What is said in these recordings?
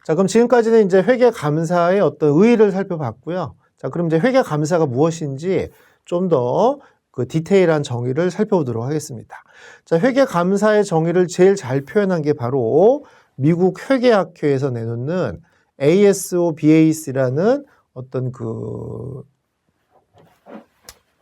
자, 그럼 지금까지는 이제 회계감사의 어떤 의의를 살펴봤고요. 자, 그럼 이제 회계감사가 무엇인지 좀 더 그 디테일한 정의를 살펴보도록 하겠습니다. 자, 회계감사의 정의를 제일 잘 표현한 게 바로 미국 회계학회에서 내놓는 ASO/BAC라는 어떤 그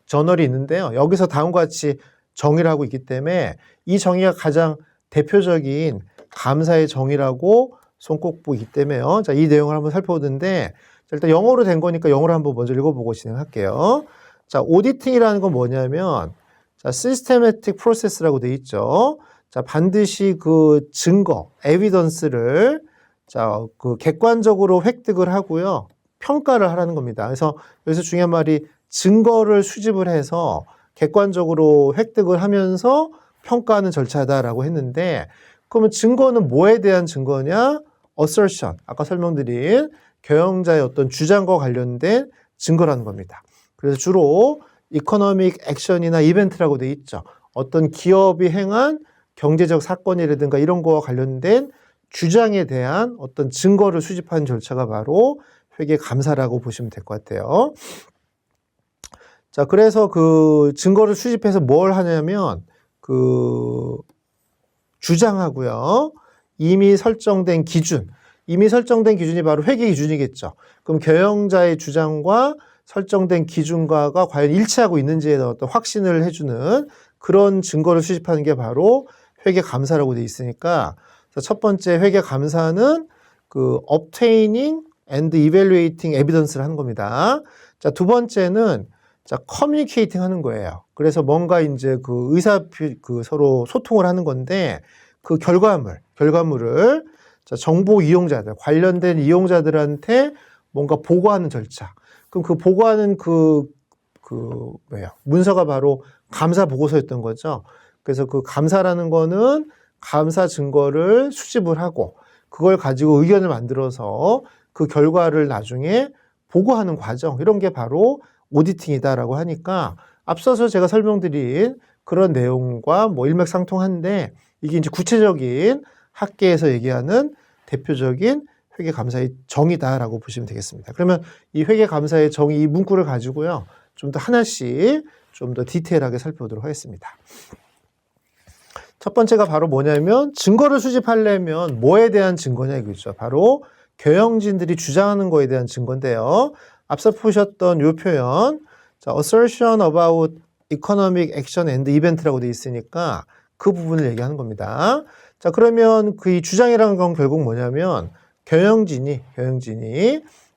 저널이 있는데요. 여기서 다음과 같이 정의를 하고 있기 때문에 이 정의가 가장 대표적인 감사의 정의라고 손꼽고 있기 때문에요. 자, 이 내용을 한번 살펴보는데, 자, 일단 영어로 된 거니까 영어로 한번 먼저 읽어보고 진행할게요. 자, 오디팅이라는 건 뭐냐면, 자, 시스테매틱 프로세스라고 돼 있죠. 자, 반드시 그 증거, 에비던스를 자, 그 객관적으로 획득을 하고요. 평가를 하라는 겁니다. 그래서 여기서 중요한 말이 증거를 수집을 해서 객관적으로 획득을 하면서 평가하는 절차다라고 했는데, 그러면 증거는 뭐에 대한 증거냐? assertion, 아까 설명드린 경영자의 어떤 주장과 관련된 증거라는 겁니다. 그래서 주로 economic action이나 이벤트라고 돼 있죠. 어떤 기업이 행한 경제적 사건이라든가 이런 거와 관련된 주장에 대한 어떤 증거를 수집하는 절차가 바로 회계감사라고 보시면 될 것 같아요. 자, 그래서 그 증거를 수집해서 뭘 하냐면 그 주장하고요. 이미 설정된 기준이 바로 회계 기준이겠죠. 그럼 경영자의 주장과 설정된 기준과가 과연 일치하고 있는지에 대한 어떤 확신을 해주는 그런 증거를 수집하는 게 바로 회계 감사라고 돼 있으니까, 첫 번째 회계 감사는 그 obtaining and evaluating evidence를 하는 겁니다. 자, 두 번째는 자, communicating 하는 거예요. 그래서 뭔가 이제 그 그 서로 소통을 하는 건데, 그 결과물을 자, 정보 이용자들, 관련된 이용자들한테 뭔가 보고하는 절차. 그럼 그 보고하는 문서가 바로 감사 보고서였던 거죠. 그래서 그 감사라는 거는 감사 증거를 수집을 하고 그걸 가지고 의견을 만들어서 그 결과를 나중에 보고하는 과정, 이런 게 바로 오디팅이다라고 하니까 앞서서 제가 설명드린 그런 내용과 뭐 일맥상통한데, 이게 이제 구체적인 학계에서 얘기하는 대표적인 회계감사의 정의다라고 보시면 되겠습니다. 그러면 이 회계감사의 정의, 이 문구를 가지고요, 좀 더 하나씩 좀 더 디테일하게 살펴보도록 하겠습니다. 첫 번째가 바로 뭐냐면, 증거를 수집하려면 뭐에 대한 증거냐 이거죠. 바로 경영진들이 주장하는 거에 대한 증거인데요. 앞서 보셨던 이 표현, 자, assertion about economic action and event라고 되어 있으니까 그 부분을 얘기하는 겁니다. 자, 그러면 그 이 주장이라는 건 결국 뭐냐면, 경영진이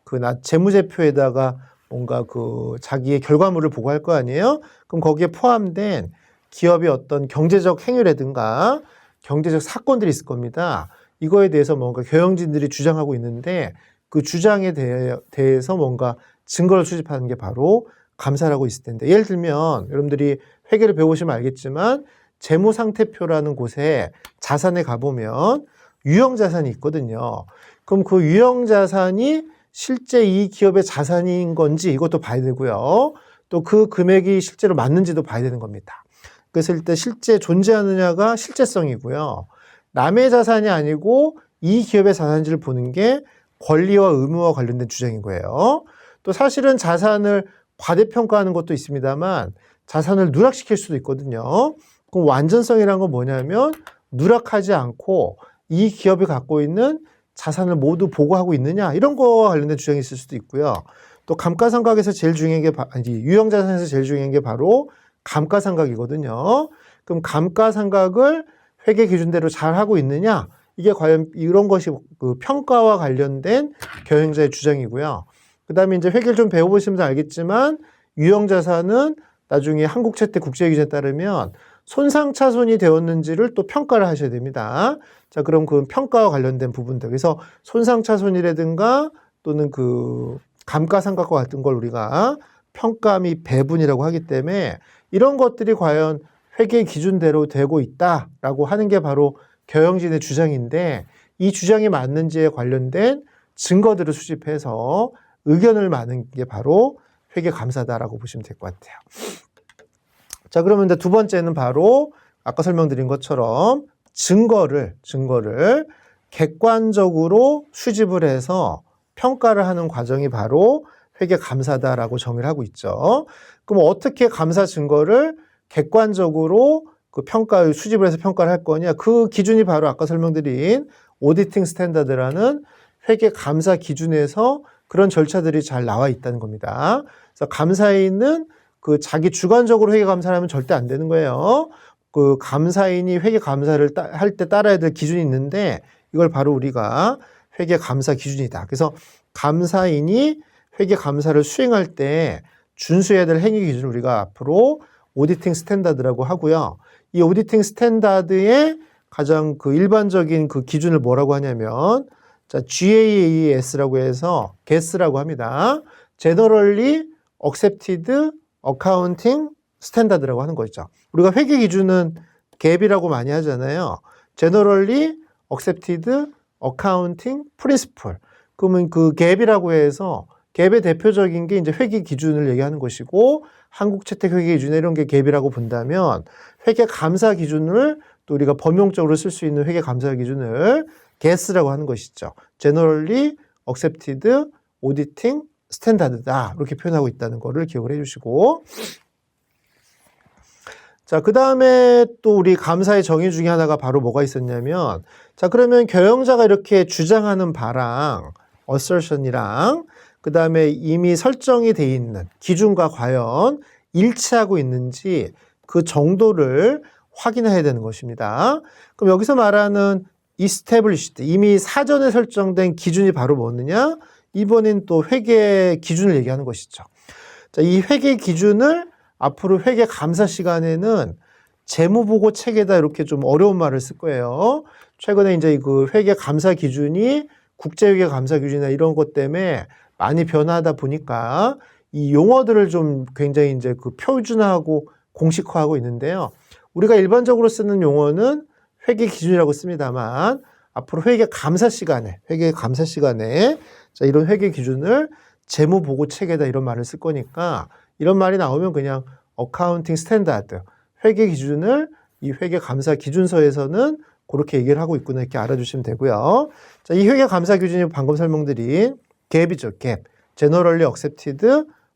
그 재무제표에다가 뭔가 그 자기의 결과물을 보고할 거 아니에요? 그럼 거기에 포함된 기업의 어떤 경제적 행위라든가 경제적 사건들이 있을 겁니다. 이거에 대해서 뭔가 경영진들이 주장하고 있는데, 그 주장에 대해서 뭔가 증거를 수집하는 게 바로 감사라고 있을 텐데, 예를 들면 여러분들이 회계를 배우시면 알겠지만 재무상태표라는 곳에 자산에 가보면 유형자산이 있거든요. 그럼 그 유형자산이 실제 이 기업의 자산인 건지 이것도 봐야 되고요. 또 그 금액이 실제로 맞는지도 봐야 되는 겁니다. 그래서 일단 실제 존재하느냐가 실제성이고요. 남의 자산이 아니고 이 기업의 자산인지를 보는 게 권리와 의무와 관련된 주장인 거예요. 또 사실은 자산을 과대평가하는 것도 있습니다만 자산을 누락시킬 수도 있거든요. 그럼 완전성이란 건 뭐냐면, 누락하지 않고 이 기업이 갖고 있는 자산을 모두 보고하고 있느냐, 이런 거와 관련된 주장이 있을 수도 있고요. 또 감가상각에서 제일 중요한 게 유형자산에서 제일 중요한 게 바로 감가상각이거든요. 그럼 감가상각을 회계 기준대로 잘 하고 있느냐, 이게 과연 이런 것이 그 평가와 관련된 경영자의 주장이고요. 그 다음에 이제 회계를 좀 배워보시면 알겠지만 유형자산은 나중에 한국채택 국제기준에 따르면 손상차손이 되었는지를 또 평가를 하셔야 됩니다. 자, 그럼 그 평가와 관련된 부분들. 그래서 손상차손이라든가 또는 그 감가상각과 같은 걸 우리가 평가 및 배분이라고 하기 때문에 이런 것들이 과연 회계 기준대로 되고 있다라고 하는 게 바로 경영진의 주장인데, 이 주장이 맞는지에 관련된 증거들을 수집해서 의견을 많은 게 바로 회계감사다라고 보시면 될 것 같아요. 자, 그러면 이제 두 번째는 바로 아까 설명드린 것처럼 증거를 객관적으로 수집을 해서 평가를 하는 과정이 바로 회계 감사다라고 정의를 하고 있죠. 그럼 어떻게 감사 증거를 객관적으로 그 수집을 해서 평가를 할 거냐? 그 기준이 바로 아까 설명드린 오디팅 스탠다드라는 회계 감사 기준에서 그런 절차들이 잘 나와 있다는 겁니다. 그래서 감사인은 그 자기 주관적으로 회계 감사를 하면 절대 안 되는 거예요. 그 감사인이 회계 감사를 할 때 따라야 될 기준이 있는데 이걸 바로 우리가 회계 감사 기준이다. 그래서 감사인이 회계 감사를 수행할 때 준수해야 될 행위 기준을 우리가 앞으로 오디팅 스탠다드라고 하고요. 이 오디팅 스탠다드의 가장 그 일반적인 그 기준을 뭐라고 하냐면 자, GAAS라고 해서 GAS라고 합니다. Generally Accepted Accounting Standard라고 하는 거죠. 우리가 회계 기준은 GAP이라고 많이 하잖아요. Generally Accepted Accounting Principle. 그러면 그 GAP이라고 해서 갭의 대표적인 게 이제 회계 기준을 얘기하는 것이고 한국 채택 회계 기준 이런 게 갭이라고 본다면 회계 감사 기준을 또 우리가 범용적으로 쓸 수 있는 회계 감사 기준을 GAS라고 하는 것이죠. Generally Accepted Auditing Standard다. 이렇게 표현하고 있다는 거를 기억을 해 주시고 자, 그 다음에 또 우리 감사의 정의 중에 하나가 바로 뭐가 있었냐면 자, 그러면 경영자가 이렇게 주장하는 바랑 assertion이랑 그 다음에 이미 설정이 돼 있는 기준과 과연 일치하고 있는지 그 정도를 확인해야 되는 것입니다. 그럼 여기서 말하는 established, 이미 사전에 설정된 기준이 바로 뭐느냐? 이번엔 또 회계 기준을 얘기하는 것이죠. 자, 이 회계 기준을 앞으로 회계 감사 시간에는 재무보고 체계다 이렇게 좀 어려운 말을 쓸 거예요. 최근에 이제 그 회계 감사 기준이 국제회계 감사 기준이나 이런 것 때문에 많이 변화하다 보니까 이 용어들을 좀 굉장히 이제 그 표준화하고 공식화하고 있는데요. 우리가 일반적으로 쓰는 용어는 회계 기준이라고 씁니다만 앞으로 회계 감사 시간에 자, 이런 회계 기준을 재무 보고 체계다 이런 말을 쓸 거니까 이런 말이 나오면 그냥 어카운팅 스탠다드 회계 기준을 이 회계 감사 기준서에서는 그렇게 얘기를 하고 있구나 이렇게 알아주시면 되고요. 자, 이 회계 감사 기준이 방금 설명드린 갭이죠, 갭. Generally Accepted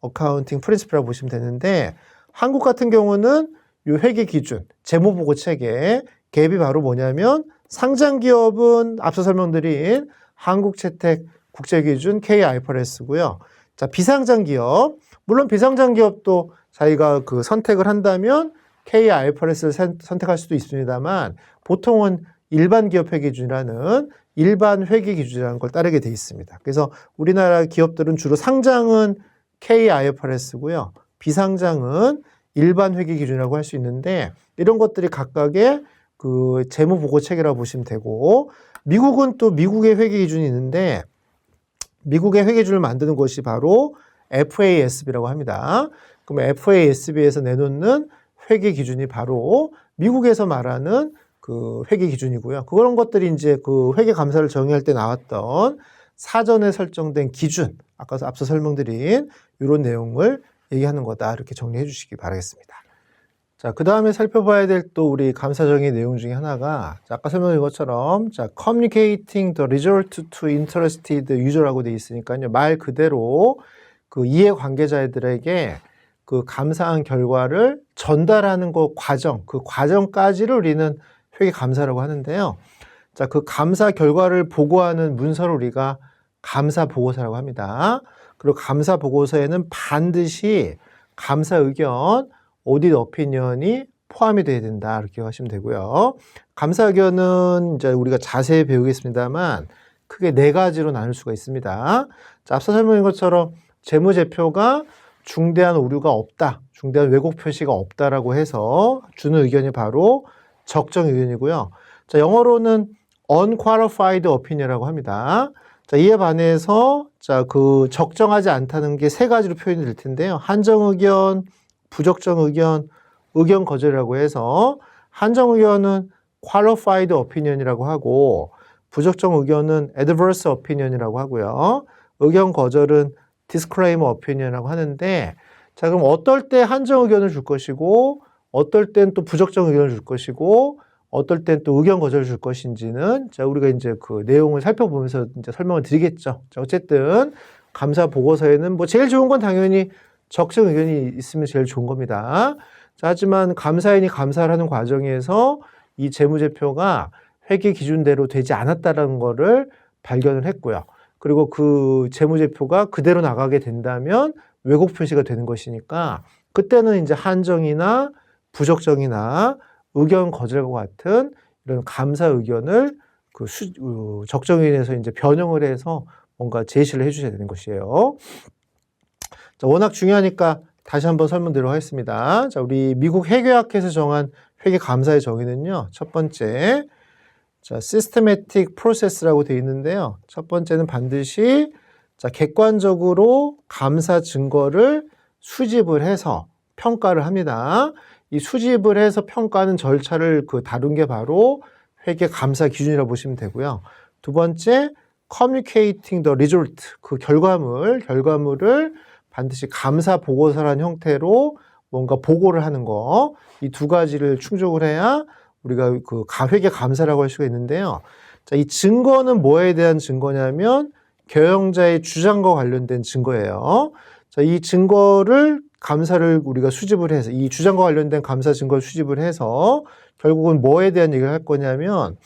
Accounting Principle라고 보시면 되는데 한국 같은 경우는 이 회계 기준, 재무보고 체계, 갭이 바로 뭐냐면 상장 기업은 앞서 설명드린 한국채택 국제기준 KIFRS고요. 자, 비상장 기업, 물론 비상장 기업도 자기가 그 선택을 한다면 KIFRS를 선택할 수도 있습니다만 보통은 일반 기업 회계 기준이라는 일반 회계 기준이라는 걸 따르게 돼 있습니다. 그래서 우리나라 기업들은 주로 상장은 KIFRS고요. 비상장은 일반 회계 기준이라고 할 수 있는데 이런 것들이 각각의 그 재무 보고 체계라고 보시면 되고 미국은 또 미국의 회계 기준이 있는데 미국의 회계 기준을 만드는 것이 바로 FASB라고 합니다. 그럼 FASB에서 내놓는 회계 기준이 바로 미국에서 말하는 그 회계 기준이고요. 그런 것들이 이제 그 회계 감사를 정의할 때 나왔던 사전에 설정된 기준, 아까 앞서 설명드린 이런 내용을 얘기하는 거다. 이렇게 정리해 주시기 바라겠습니다. 자, 그 다음에 살펴봐야 될 또 우리 감사 정의 내용 중에 하나가 자, 아까 설명드린 것처럼 자, communicating the result to interested user라고 돼 있으니까요. 말 그대로 그 이해 관계자들에게 그 감사한 결과를 전달하는 그 과정까지를 우리는 회계 감사라고 하는데요. 자, 그 감사 결과를 보고하는 문서를 우리가 감사 보고서라고 합니다. 그리고 감사 보고서에는 반드시 감사 의견, 오디트 오피니언이 포함이 돼야 된다. 이렇게 하시면 되고요. 감사 의견은 이제 우리가 자세히 배우겠습니다만 크게 4가지로 나눌 수가 있습니다. 자, 앞서 설명한 것처럼 재무제표가 중대한 오류가 없다, 중대한 왜곡 표시가 없다라고 해서 주는 의견이 바로 적정 의견이고요. 자, 영어로는 unqualified opinion이라고 합니다. 자, 이에 반해서 자, 그 적정하지 않다는 게 3가지로 표현이 될 텐데요. 한정 의견, 부적정 의견, 의견 거절이라고 해서 한정 의견은 qualified opinion이라고 하고 부적정 의견은 adverse opinion이라고 하고요. 의견 거절은 disclaimer opinion이라고 하는데 자, 그럼 어떨 때 한정 의견을 줄 것이고 어떨 땐 또 부적정 의견을 줄 것이고 어떨 땐 또 의견 거절을 줄 것인지는 자, 우리가 이제 그 내용을 살펴보면서 이제 설명을 드리겠죠. 자, 어쨌든 감사 보고서에는 뭐 제일 좋은 건 당연히 적정 의견이 있으면 제일 좋은 겁니다. 자, 하지만 감사인이 감사를 하는 과정에서 이 재무제표가 회계 기준대로 되지 않았다는 거를 발견을 했고요. 그리고 그 재무제표가 그대로 나가게 된다면 왜곡 표시가 되는 것이니까 그때는 이제 한정이나 부적정이나 의견 거절과 같은 이런 감사 의견을 그 적정인에서 이제 변형을 해서 뭔가 제시를 해주셔야 되는 것이에요. 자, 워낙 중요하니까 다시 한번 설명드리도록 하겠습니다. 자, 우리 미국 회계학회에서 정한 회계 감사의 정의는요. 첫 번째, 자, systematic process라고 되어 있는데요. 첫 번째는 반드시 자, 객관적으로 감사 증거를 수집을 해서 평가를 합니다. 이 수집을 해서 평가하는 절차를 다룬 게 바로 회계 감사 기준이라고 보시면 되고요. 두 번째, communicating the result, 그 결과물을 반드시 감사 보고서라는 형태로 뭔가 보고를 하는 거, 이 두 가지를 충족을 해야 우리가 그 회계 감사라고 할 수가 있는데요. 자, 이 증거는 뭐에 대한 증거냐면 경영자의 주장과 관련된 증거예요. 자, 이 증거를 감사를 우리가 수집을 해서 이 주장과 관련된 감사 증거를 수집을 해서 결국은 뭐에 대한 얘기를 할 거냐면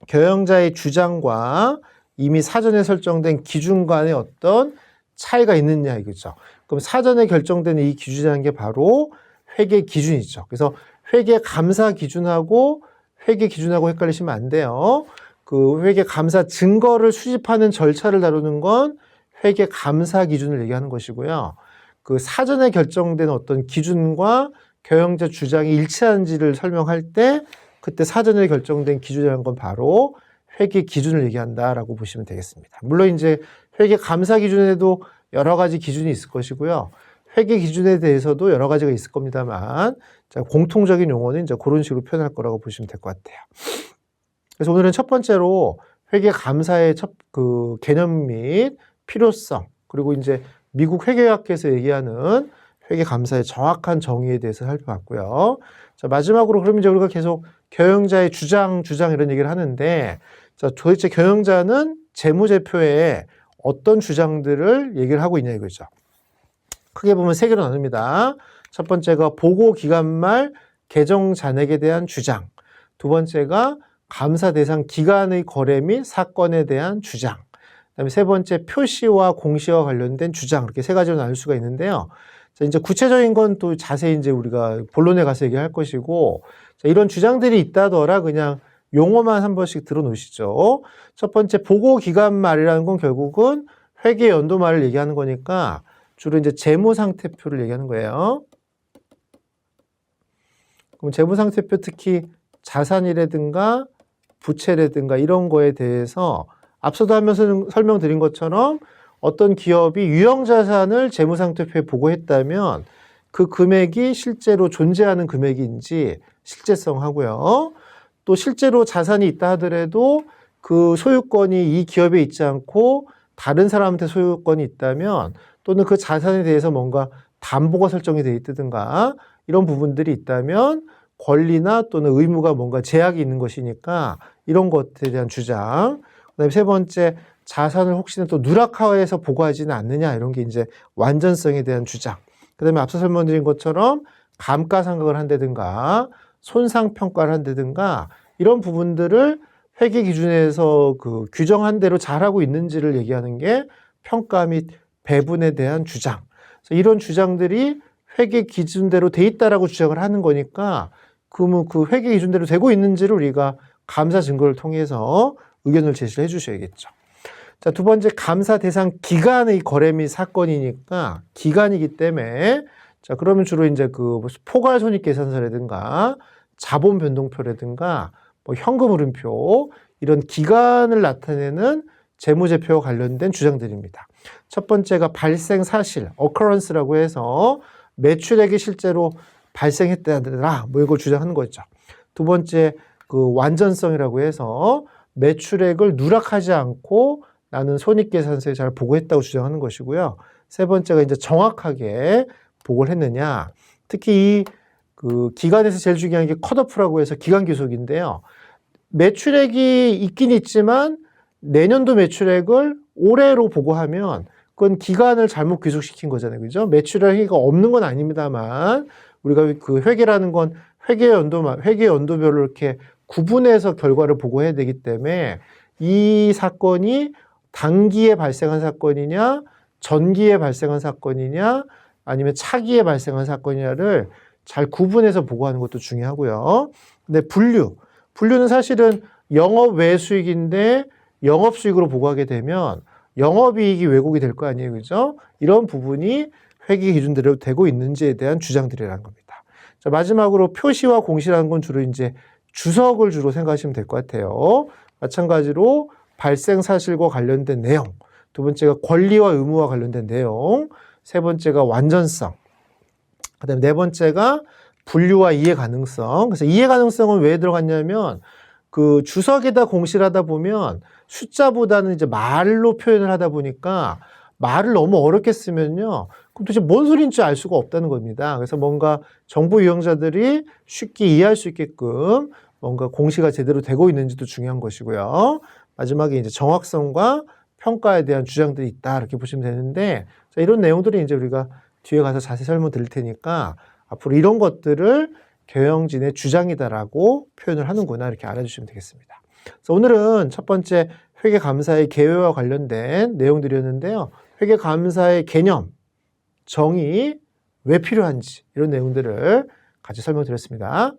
경영자의 주장과 이미 사전에 설정된 기준 간의 어떤 차이가 있느냐 이거죠. 그럼 사전에 결정된 이 기준이라는 게 바로 회계 기준이죠. 그래서 회계 감사 기준하고 회계 기준하고 헷갈리시면 안 돼요. 그 회계 감사 증거를 수집하는 절차를 다루는 건 회계 감사 기준을 얘기하는 것이고요. 그 사전에 결정된 어떤 기준과 경영자 주장이 일치하는지를 설명할 때 그때 사전에 결정된 기준이라는 건 바로 회계 기준을 얘기한다라고 보시면 되겠습니다. 물론 이제 회계 감사 기준에도 여러 가지 기준이 있을 것이고요. 회계 기준에 대해서도 여러 가지가 있을 겁니다만 자, 공통적인 용어는 이제 그런 식으로 표현할 거라고 보시면 될 것 같아요. 그래서 오늘은 첫 번째로 회계 감사의 그 개념 및 필요성 그리고 이제 미국 회계학회에서 얘기하는 회계 감사의 정확한 정의에 대해서 살펴봤고요. 자, 마지막으로 그럼 이제 우리가 계속 경영자의 주장 이런 얘기를 하는데 자, 도대체 경영자는 재무제표에 어떤 주장들을 얘기를 하고 있냐 이거죠. 크게 보면 세 개로 나눕니다. 첫 번째가 보고 기간 말 계정 잔액에 대한 주장. 두 번째가 감사 대상 기간의 거래 및 사건에 대한 주장. 그다음에 세 번째 표시와 공시와 관련된 주장. 이렇게 세 가지로 나눌 수가 있는데요. 자, 이제 구체적인 건 또 자세히 이제 우리가 본론에 가서 얘기할 것이고, 자, 이런 주장들이 있다더라 그냥 용어만 한 번씩 들어놓으시죠. 첫 번째 보고 기간 말이라는 건 결국은 회계 연도 말을 얘기하는 거니까 주로 이제 재무 상태표를 얘기하는 거예요. 그럼 재무 상태표 특히 자산이라든가 부채라든가 이런 거에 대해서 앞서도 하면서 설명드린 것처럼 어떤 기업이 유형자산을 재무상태표에 보고했다면 그 금액이 실제로 존재하는 금액인지 실제성하고요. 또 실제로 자산이 있다 하더라도 그 소유권이 이 기업에 있지 않고 다른 사람한테 소유권이 있다면 또는 그 자산에 대해서 뭔가 담보가 설정이 되어 있다든가 이런 부분들이 있다면 권리나 또는 의무가 뭔가 제약이 있는 것이니까 이런 것에 대한 주장. 그다음에 세 번째, 자산을 혹시나 또 누락화해서 보고하지는 않느냐 이런 게 이제 완전성에 대한 주장. 그다음에 앞서 설명드린 것처럼 감가상각을 한다든가 손상평가를 한다든가 이런 부분들을 회계 기준에서 그 규정한 대로 잘하고 있는지를 얘기하는 게 평가 및 배분에 대한 주장. 그래서 이런 주장들이 회계 기준대로 돼 있다라고 주장을 하는 거니까 그러면 그 회계 기준대로 되고 있는지를 우리가 감사 증거를 통해서 의견을 제시를 해 주셔야겠죠. 자, 두 번째 감사 대상 기간의 거래 및 사건이니까 기간이기 때문에 자, 그러면 주로 이제 그 포괄 손익 계산서라든가 자본 변동표라든가 뭐 현금 흐름표 이런 기간을 나타내는 재무제표와 관련된 주장들입니다. 첫 번째가 발생 사실, occurrence라고 해서 매출액이 실제로 발생했다더라, 뭐 이걸 주장하는 거죠. 두 번째, 그 완전성이라고 해서 매출액을 누락하지 않고 나는 손익계산서에 잘 보고했다고 주장하는 것이고요. 세 번째가 이제 정확하게 보고를 했느냐. 특히 이 그 기간에서 제일 중요한 게 컷오프라고 해서 기간 귀속인데요. 매출액이 있긴 있지만 내년도 매출액을 올해로 보고하면 그건 기간을 잘못 귀속시킨 거잖아요. 그죠? 매출액이 없는 건 아닙니다만 우리가 그 회계라는 건 회계 연도별로 이렇게 구분해서 결과를 보고해야 되기 때문에 이 사건이 단기에 발생한 사건이냐, 전기에 발생한 사건이냐, 아니면 차기에 발생한 사건이냐를 잘 구분해서 보고하는 것도 중요하고요. 근데 분류는 사실은 영업 외 수익인데 영업 수익으로 보고하게 되면 영업이익이 왜곡이 될 거 아니에요. 그죠? 이런 부분이 회계 기준대로 되고 있는지에 대한 주장들이라는 겁니다. 자, 마지막으로 표시와 공시라는 건 주로 이제 주석을 주로 생각하시면 될 것 같아요. 마찬가지로 발생 사실과 관련된 내용, 두 번째가 권리와 의무와 관련된 내용, 세 번째가 완전성, 그다음에 네 번째가 분류와 이해 가능성. 그래서 이해 가능성은 왜 들어갔냐면 그 주석에다 공시를 하다 보면 숫자보다는 이제 말로 표현을 하다 보니까 말을 너무 어렵게 쓰면요. 그럼 도대체 뭔 소리인지 알 수가 없다는 겁니다. 그래서 뭔가 정보 이용자들이 쉽게 이해할 수 있게끔 뭔가 공시가 제대로 되고 있는지도 중요한 것이고요. 마지막에 이제 정확성과 평가에 대한 주장들이 있다. 이렇게 보시면 되는데, 자, 이런 내용들이 이제 우리가 뒤에 가서 자세히 설명 드릴 테니까 앞으로 이런 것들을 경영진의 주장이다라고 표현을 하는구나. 이렇게 알아주시면 되겠습니다. 그래서 오늘은 첫 번째 회계감사의 개요와 관련된 내용들이었는데요. 회계감사의 개념, 정의, 왜 필요한지 이런 내용들을 같이 설명드렸습니다.